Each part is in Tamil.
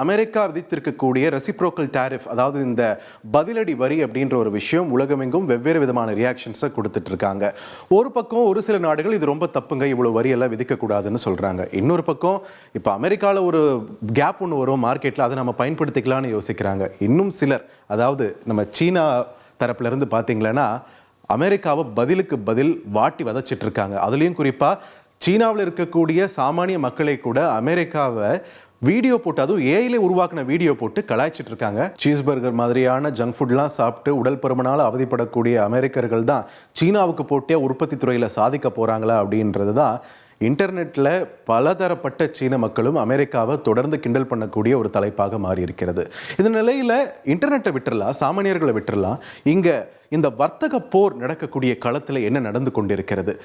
அமெரிக்கா விதித்திருக்கக்கூடிய ரெசிப்ரோக்கல் டாரிஃப், அதாவது இந்த பதிலடி வரி அப்படின்ற ஒரு விஷயம் உலகமெங்கும் வெவ்வேறு விதமான ரியாக்ஷன்ஸை கொடுத்துட்டு இருக்காங்க. ஒரு பக்கம் ஒரு சில நாடுகள் இது ரொம்ப தப்புங்க, இவ்வளோ வரி எல்லாம் விதிக்கக்கூடாதுன்னு சொல்கிறாங்க. இன்னொரு பக்கம் இப்போ அமெரிக்காவில் ஒரு கேப் ஒன்று வரும் மார்க்கெட்டில், அதை நம்ம பயன்படுத்திக்கலாம்னு யோசிக்கிறாங்க. இன்னும் சிலர், அதாவது நம்ம சீனா தரப்புலேருந்து பார்த்தீங்களன்னா அமெரிக்காவை பதிலுக்கு பதில் வாட்டி வதச்சிட்டு இருக்காங்க. அதுலேயும் குறிப்பாக சீனாவில் இருக்கக்கூடிய சாமானிய மக்களை கூட அமெரிக்காவை வீடியோ போட்டு, அதுவும் ஏஐல உருவாக்கின வீடியோ போட்டு கலாய்ச்சிட்டு இருக்காங்க. சீஸ் பர்கர் மாதிரியான ஜங்க் ஃபுட்லாம் சாப்பிட்டு உடல் பருமனால் அவதிப்படக்கூடிய அமெரிக்கர்கள் தான் சீனாவுக்கு போட்டியாக உற்பத்தி துறையில் சாதிக்க போகிறாங்களா அப்படின்றது தான் இன்டர்நெட்டில் பலதரப்பட்ட சீன மக்களும் அமெரிக்காவை தொடர்ந்து கிண்டல் பண்ணக்கூடிய ஒரு தலைப்பாக மாறி இருக்கிறது. இந்த நிலையில் இன்டர்நெட்டை விட்டுறலாம், சாமானியர்களை விட்டுறலாம், இங்கே இந்த வர்த்தக போர் நடக்கக்கூடிய களத்தில் என்ன நடந்து கொண்டிருக்கிறது?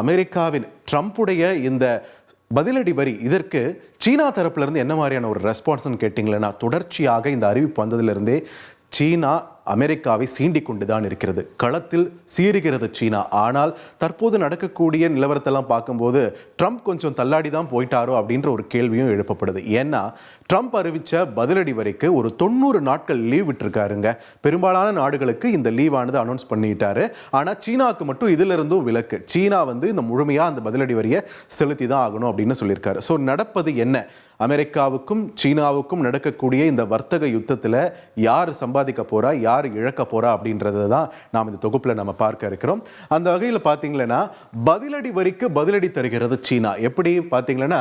அமெரிக்காவின் ட்ரம்ப்புடைய இந்த பதிலடி வரி, இதற்கு சீனா தரப்புலேருந்து என்ன மாதிரியான ஒரு ரெஸ்பான்ஸ்ன்னு கேட்டிங்களேன்னா, தொடர்ச்சியாக இந்த அறிவிப்பு வந்ததிலிருந்தே சீனா அமெரிக்காவை சீண்டி கொண்டு தான் இருக்கிறது. களத்தில் சீறுகிறது சீனா. ஆனால் தற்போது நடக்கக்கூடிய நிலவரத்தெல்லாம் பார்க்கும்போது ட்ரம்ப் கொஞ்சம் தள்ளாடி தான் போயிட்டாரோ அப்படின்ற ஒரு கேள்வியும் எழுப்பப்படுது. ஏன்னா ட்ரம்ப் அறிவித்த பதிலடி வரைக்கு ஒரு 90 நாட்கள் லீவ் விட்டுருக்காருங்க. பெரும்பாலான நாடுகளுக்கு இந்த லீவானது அனௌன்ஸ் பண்ணிட்டாரு. ஆனால் சீனாவுக்கு மட்டும் இதிலிருந்தும் விலக்கு. சீனா இந்த முழுமையாக அந்த பதிலடி வரியை செலுத்தி தான் ஆகணும் அப்படின்னு சொல்லியிருக்காரு. ஸோ நடப்பது என்ன? அமெரிக்காவுக்கும் சீனாவுக்கும் நடக்கக்கூடிய இந்த வர்த்தக யுத்தத்தில் யார் சம்பாதிக்க போறா, யார் இழக்க போறா அப்படின்றது தான் நாம் இந்த தொகுப்பில் நம்ம பார்க்க இருக்கிறோம். அந்த வகையில் பார்த்தீங்கன்னா பதிலடி வரிக்கு பதிலடி தருகிறது சீனா. எப்படி பார்த்தீங்கன்னா,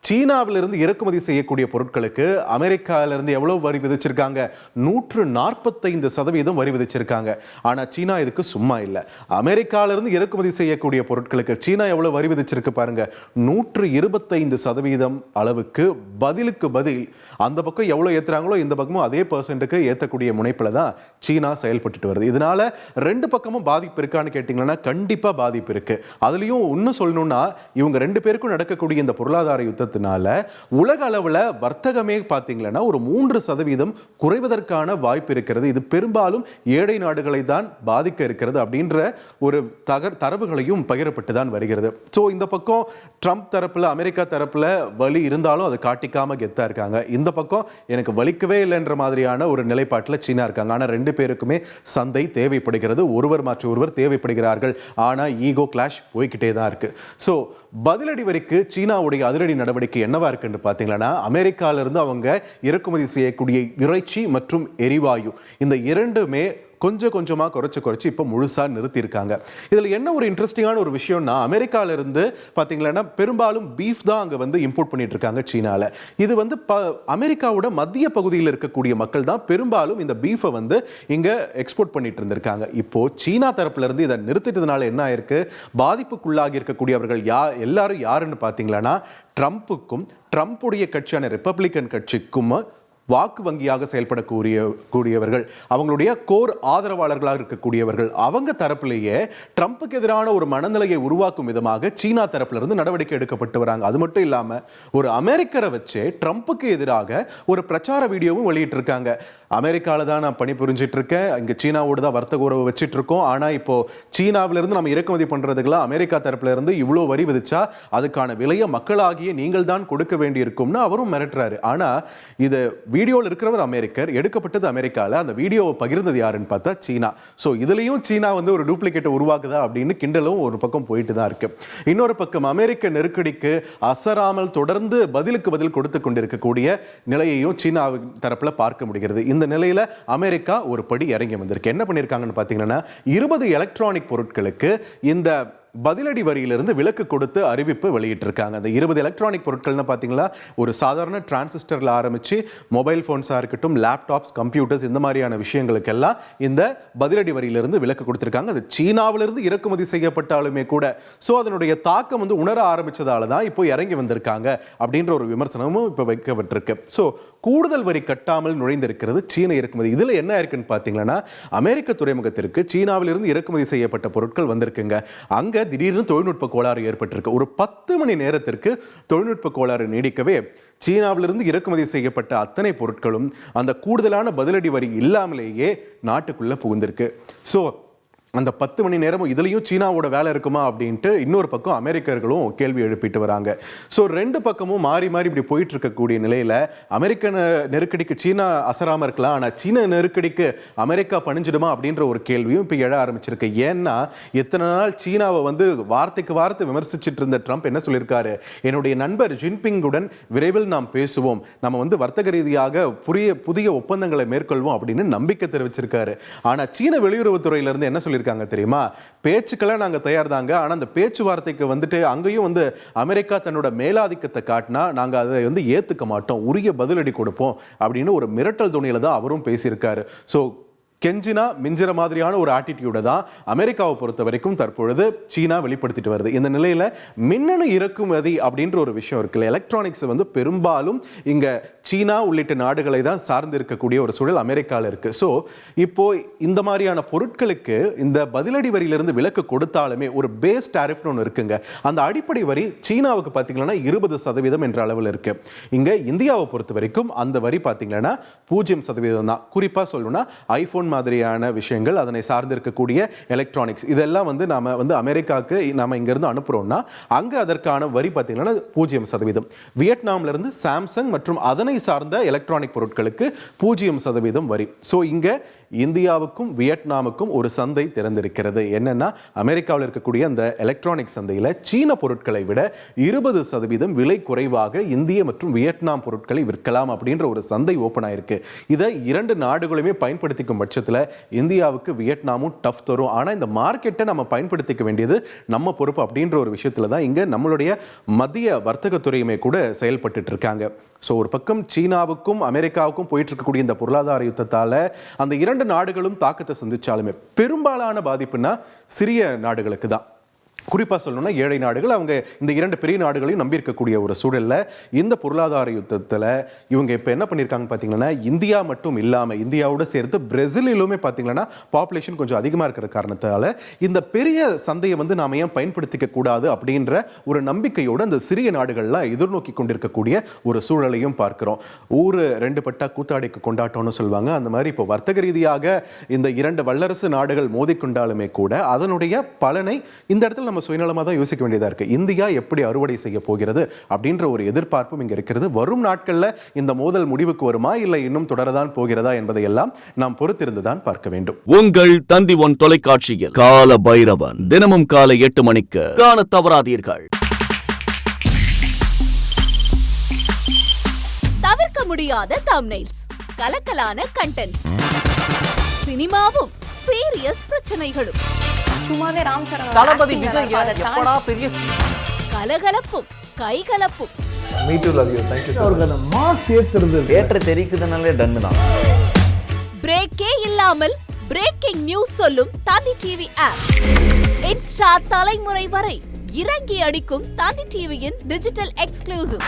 சீனாவிலிருந்து இறக்குமதி செய்யக்கூடிய பொருட்களுக்கு அமெரிக்காவிலிருந்து எவ்வளோ வரி விதிச்சிருக்காங்க? 145% வரி விதிச்சிருக்காங்க. ஆனால் சீனா இதுக்கு சும்மா இல்லை. அமெரிக்காவிலிருந்து இறக்குமதி செய்யக்கூடிய பொருட்களுக்கு சீனா எவ்வளோ வரி விதிச்சிருக்கு பாருங்க, 125% அளவுக்கு பதிலுக்கு பதில். அந்த பக்கம் எவ்வளோ ஏற்றுறாங்களோ இந்த பக்கமும் அதே பர்சன்ட்டுக்கு ஏற்றக்கூடிய முனைப்பில் தான் சீனா செயல்பட்டு வருது. இதனால ரெண்டு பக்கமும் பாதிப்பு இருக்கான்னு கேட்டிங்கன்னா கண்டிப்பாக பாதிப்பு இருக்கு. அதுலேயும் இன்னும் சொல்லணும்னா, இவங்க ரெண்டு பேருக்கும் நடக்கக்கூடிய இந்த பொருளாதார யுத்தத்தை உலக அளவில் வர்த்தகமே பார்த்தீங்கன்னா ஒரு 3% குறைவதற்கான வாய்ப்பு இருக்கிறது. இது பெரும்பாலும் ஏழை நாடுகளை தான் பாதிக்க இருக்கிறது அப்படின்ற ஒரு தரவுகளையும் பகிரப்பட்டு தான் வருகிறது. ஸோ இந்த பக்கம் ட்ரம்ப் தரப்புல, அமெரிக்கா தரப்புல வலி இருந்தாலும் அதை காட்டிக்காம கெத்தா இருக்காங்க. இந்த பக்கம் எனக்கு வலிக்கவே இல்லைன்ற மாதிரியான ஒரு நிலைப்பாட்டில் சீனா இருக்காங்க. ஆனால் ரெண்டு பேருக்குமே சந்தை தேவைப்படுகிறது. ஒருவர் மாற்றி ஒருவர் தேவைப்படுகிறார்கள். ஆனால் ஈகோ கிளாஷ் போய்கிட்டே தான் இருக்கு. ஸோ பதிலடி வரிக்கு சீனாவுடைய அதிரடி நடவடிக்கை என்னவா இருக்குன்னு பார்த்தீங்கன்னா, அமெரிக்காவிலிருந்து அவங்க இறக்குமதி செய்யக்கூடிய இறைச்சி மற்றும் எரிவாயு, இந்த இரண்டுமே கொஞ்சம் கொஞ்சமாக குறைச்சி இப்போ முழுசாக நிறுத்தியிருக்காங்க. இதில் என்ன ஒரு இன்ட்ரெஸ்டிங்கான ஒரு விஷயம்னா, அமெரிக்காவிலிருந்து பார்த்தீங்கன்னா பெரும்பாலும் பீஃப் தான் அங்கே இம்போர்ட் பண்ணிட்டு இருக்காங்க சீனாவில். இது அமெரிக்காவோட மத்திய பகுதியில் இருக்கக்கூடிய மக்கள் தான் பெரும்பாலும் இந்த பீஃபை இங்கே எக்ஸ்போர்ட் பண்ணிட்டு இருந்திருக்காங்க. இப்போ சீனா தரப்புலேருந்து இதை நிறுத்திட்டதுனால என்ன ஆயிருக்கு? பாதிப்புக்குள்ளாகி இருக்கக்கூடியவர்கள் எல்லாரும் யாருன்னு பார்த்தீங்கன்னா, ட்ரம்ப்புக்கும் ட்ரம்ப்புடைய கட்சியான ரிப்பப்ளிக்கன் கட்சிக்கும் வாக்கு வங்கியாக செயல்படக்கூடியவர்கள், அவங்களுடைய கோர் ஆதரவாளர்களாக இருக்கக்கூடியவர்கள், அவங்க தரப்பிலேயே ட்ரம்ப்புக்கு எதிரான ஒரு மனநிலையை உருவாக்கும் விதமாக சீனா தரப்பிலிருந்து நடவடிக்கை எடுக்கப்பட்டு வராங்க. அது மட்டும் இல்லாமல் ஒரு அமெரிக்கரை வச்சு ட்ரம்ப்புக்கு எதிராக ஒரு பிரச்சார வீடியோவும் வெளியிட்டு இருக்காங்க. அமெரிக்காவில் தான் நான் பணிபுரிஞ்சிட்டு இருக்கேன், இங்கே சீனாவோடு தான் வர்த்தக உறவு வச்சுட்டு இருக்கோம். ஆனால் இப்போ சீனாவிலிருந்து நம்ம இறக்குமதி பண்ணுறதுக்கெல்லாம் அமெரிக்கா தரப்புல இருந்து இவ்வளோ வரி விதிச்சா அதுக்கான விலையை மக்களாகிய நீங்கள் தான் கொடுக்க வேண்டியிருக்கும்னு அவரும் மிரட்டுறாரு. ஆனால் இது வீடியோவில் இருக்கிறவர் அமெரிக்கர், எடுக்கப்பட்டது அமெரிக்காவில், அந்த வீடியோவை பகிர்ந்தது யாருன்னு பார்த்தா சீனா. ஸோ இதுலேயும் சீனா ஒரு டூப்ளிகேட்டை உருவாக்குதா அப்படின்னு கிண்டலும் ஒரு பக்கம் போயிட்டு தான் இருக்கு. இன்னொரு பக்கம் அமெரிக்க நெருக்கடிக்கு அசராமல் தொடர்ந்து பதிலுக்கு பதில் கொடுத்து கொண்டிருக்கக்கூடிய நிலையையும் சீனா தரப்பில் பார்க்க முடிகிறது. இந்த நிலையில் அமெரிக்கா ஒரு படி இறங்கி வந்திருக்கு. என்ன பண்ணியிருக்காங்கன்னு பார்த்தீங்கன்னா, 20 எலக்ட்ரானிக் பொருட்களுக்கு இந்த பதிலடி வரியிலிருந்து விலக்கு கொடுத்து அறிவிப்பு வெளியிட்டிருக்காங்க. அந்த 20 எலக்ட்ரானிக் பொருட்கள்னு பார்த்தீங்கன்னா, ஒரு சாதாரண டிரான்சிஸ்டரில் ஆரம்பித்து மொபைல் ஃபோன்ஸாக இருக்கட்டும், லேப்டாப்ஸ், கம்ப்யூட்டர்ஸ், இந்த மாதிரியான விஷயங்களுக்கெல்லாம் இந்த பதிலடி வரியிலிருந்து விலக்கு கொடுத்துருக்காங்க. அது சீனாவிலிருந்து இறக்குமதி செய்யப்பட்டாலுமே கூட. ஸோ அதனுடைய தாக்கம் உணர ஆரம்பித்ததால தான் இப்போ இறங்கி வந்திருக்காங்க அப்படின்ற ஒரு விமர்சனமும் இப்போ வைக்கப்பட்டிருக்கு. ஸோ கூடுதல் வரி கட்டாமல் நுழைந்திருக்கிறது சீன இறக்குமதி. இதில் என்ன இருக்குன்னு பார்த்தீங்கன்னா, அமெரிக்க துறைமுகத்திற்கு சீனாவிலிருந்து இறக்குமதி செய்யப்பட்ட பொருட்கள் வந்திருக்குங்க. அங்கே திடீர்னு தொழில்நுட்ப கோளாறு ஏற்பட்டிருக்கு. ஒரு 10 மணி நேரத்திற்கு தொழில்நுட்ப கோளாறு நீடிக்கவே சீனாவிலிருந்து இறக்குமதி செய்யப்பட்ட அத்தனை பொருட்களும் அந்த கூடுதலான பதிலடி வரி இல்லாமலேயே நாட்டுக்குள்ள புகுந்திருக்கு. ஸோ அந்த 10 மணி நேரமும் இதுலேயும் சீனாவோட வேலை இருக்குமா அப்படின்ட்டு இன்னொரு பக்கம் அமெரிக்கர்களும் கேள்வி எழுப்பிட்டு வராங்க. ஸோ ரெண்டு பக்கமும் மாறி மாறி இப்படி போயிட்டு இருக்கக்கூடிய நிலையில் அமெரிக்க நெருக்கடிக்கு சீனா அசராமல் இருக்கலாம், ஆனால் சீன நெருக்கடிக்கு அமெரிக்கா பணிஞ்சிடுமா அப்படின்ற ஒரு கேள்வியும் இப்போ எழ ஆரம்பிச்சிருக்கு. ஏன்னா இத்தனை நாள் சீனாவை வந்து வார்த்தைக்கு வார்த்தை விமர்சிச்சுட்டு இருந்த ட்ரம்ப் என்ன சொல்லியிருக்காரு, என்னுடைய நண்பர் ஜின்பிங்குடன் விரைவில் நாம் பேசுவோம், நம்ம வந்து வர்த்தக ரீதியாக புதிய ஒப்பந்தங்களை மேற்கொள்வோம் அப்படின்னு நம்பிக்கை தெரிவிச்சிருக்காரு. ஆனால் சீன வெளியுறவுத்துறையிலிருந்து என்ன சொல்லியிருக்காங்க தெரியுமா, பேச்சுக்களை நாங்க தயார் தாங்க, ஆனா அந்த பேச்சுவார்த்தைக்கு வந்துட்டு அங்கேயும் வந்து அமெரிக்கா தன்னோட மேலாதிக்கத்தை காட்டினா நாங்க அதை வந்து ஏத்துக்க மாட்டோம், உரிய பதிலடி கொடுப்போம் அப்படின்னு ஒரு மிரட்டல் துணியில தான் அவரும் பேசியிருக்காரு. ஸோ கெஞ்சினா மிஞ்சிற மாதிரியான ஒரு ஆட்டிடியூட தான் அமெரிக்காவை பொறுத்த வரைக்கும் தற்பொழுது சீனா வெளிப்படுத்திட்டு வருது. இந்த நிலையில மின்னணு இறக்குமதி அப்படின்ற ஒரு விஷயம் இருக்குல்ல, எலக்ட்ரானிக்ஸ் வந்து பெரும்பாலும் இங்க சீனா உள்ளிட்ட நாடுகளை தான் சார்ந்து இருக்கக்கூடிய ஒரு சூழல் அமெரிக்காவில் இருக்கு. ஸோ இப்போ இந்த மாதிரியான பொருட்களுக்கு இந்த பதிலடி வரியிலிருந்து விலக்கு கொடுத்தாலுமே ஒரு பேஸ் டாரிஃப்னு ஒன்று இருக்குங்க. அந்த அடிப்படை வரி சீனாவுக்கு பார்த்தீங்கன்னா 20% என்ற அளவில் இருக்கு. இங்க இந்தியாவை பொறுத்த வரைக்கும் அந்த வரி பார்த்தீங்கன்னா 0% தான். குறிப்பாக சொல்லணும்னா ஐபோன் மாதிரியான விஷயங்கள், அதனை சார்ந்து இருக்கக்கூடிய எலக்ட்ரானிக்ஸ், இதெல்லாம் வந்து நாம வந்து அமெரிக்காவுக்கு நாம இங்கிருந்து அனுப்புறோம்னா அங்க அதற்கான வரி பார்த்தீங்கன்னா 0%. வியட்நாம்ல இருந்து சாம்சங் மற்றும் அதனை சார்ந்த எலக்ட்ரானிக் பொருட்களுக்கு 0% வரி. ஸோ இங்க இந்தியாவுக்கும் வியட்நாமுக்கும் ஒரு சந்தை திறந்திருக்கிறது. என்னன்னா அமெரிக்காவில் இருக்கக்கூடிய அந்த எலக்ட்ரானிக் சந்தையில் சீன பொருட்களை விட 20% விலை குறைவாக இந்திய மற்றும் வியட்நாம் பொருட்களை விற்கலாம் அப்படின்ற ஒரு சந்தை ஓப்பன் ஆயிருக்கு. இதை இரண்டு நாடுகளுமே பயன்படுத்திக்கும் பட்சத்தில் இந்தியாவுக்கு வியட்நாமும் டஃப் தரும். ஆனால் இந்த மார்க்கெட்டை நம்ம பயன்படுத்திக்க வேண்டியது நம்ம பொறுப்பு அப்படின்ற ஒரு விஷயத்துல தான் இங்க நம்மளுடைய மத்திய வர்த்தகத்துறையுமே கூட செயல்பட்டு இருக்காங்க. ஸோ ஒரு பக்கம் சீனாவுக்கும் அமெரிக்காவுக்கும் போயிட்டு இருக்கக்கூடிய இந்த பொருளாதார யுத்தத்தால் அந்த இரண்டு நாடுகளும் தாக்கத்தை சந்திச்சாலுமே பெரும்பாலான பாதிப்புனா சிறிய நாடுகளுக்கு தான். குறிப்பாக சொல்லணும்னா ஏழை நாடுகள், அவங்க இந்த இரண்டு பெரிய நாடுகளையும் நம்பி இருக்கக்கூடிய ஒரு சூழலில் இந்த பொருளாதார யுத்தத்தில் இவங்க இப்போ என்ன பண்ணியிருக்காங்க பார்த்தீங்கன்னா, இந்தியா மட்டும் இல்லாமல் இந்தியாவோடு சேர்த்து பிரேசிலிலுமே பார்த்தீங்கன்னா பாப்புலேஷன் கொஞ்சம் அதிகமாக இருக்கிற காரணத்தால் இந்த பெரிய சந்தையை வந்து நாம் ஏன் பயன்படுத்திக்க கூடாது அப்படின்ற ஒரு நம்பிக்கையோடு அந்த சிறிய நாடுகள்லாம் எதிர்நோக்கி கொண்டிருக்கக்கூடிய ஒரு சூழலையும் பார்க்கிறோம். ஊர் ரெண்டு பட்டா கூத்தாடிக்கு கொண்டாட்டம்னு சொல்லுவாங்க. அந்த மாதிரி இப்போ வர்த்தக ரீதியாக இந்த இரண்டு வல்லரசு நாடுகள் மோதிக்கொண்டாலுமே கூட அதனுடைய பலனை இந்த இடத்துல நம்ம சுயநலமாக தான் யோசிக்க வேண்டியதா இருக்கு. இந்தியா எப்படி அறுவடை செய்ய போகிறது அப்படின்ற ஒரு எதிர்பார்ப்பும் இங்க இருக்கிறது. வரும் நாட்கள்ல இந்த மோதல் முடிவுக்கு வருமா இல்லை இன்னும் தொடரதான் போகிறதா என்பதை எல்லாம் நாம் பொறுத்திருந்துதான் பார்க்க வேண்டும். உங்கள் தந்தி ஒன் தொலைக்காட்சியில் கால பைரவன் தினமும் காலை 8 மணிக்கு காண தவறாதீர்கள். தவிர்க்க முடியாத தம்ப்நெயில்ஸ், கலக்கலான கண்டென்ட்ஸ், சினிமாவும் சீரியஸ் பிரச்சனைகளும், சும்மாவே ராம் சரண் தளபதி விஜய் எப்படா பெரிய கலகலப்பும் கைகலப்பும். Me too love you. Thank you. அவருக்கு அந்த மாஸ் ஏத்துறது தியேட்டர் தெரிக்குதுனாலே டன் தான். பிரேக்கே இல்லாமல் பிரேக்கிங் நியூஸ் சொல்லும் தந்தி டிவி ஆப். இன்ஸ்டா தலைமுறை வரை இறங்கி அடிக்கும் தந்தி டிவியின் டிஜிட்டல் எக்ஸ்க்ளூசிவ்.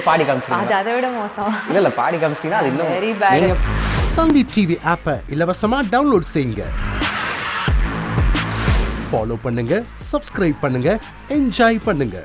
பாடி காமிச்சீங்க. அது அதை விட மோசம். இல்ல பாடி காமிச்சீங்கன்னா அது இன்னும் வெரி பேட். தந்தி டிவி ஆப்பை இலவசமா டவுன்லோட் செய்யுங்க. ஃபாலோ பண்ணுங்க, சப்ஸ்கிரைப் பண்ணுங்க, என்ஜாய் பண்ணுங்க.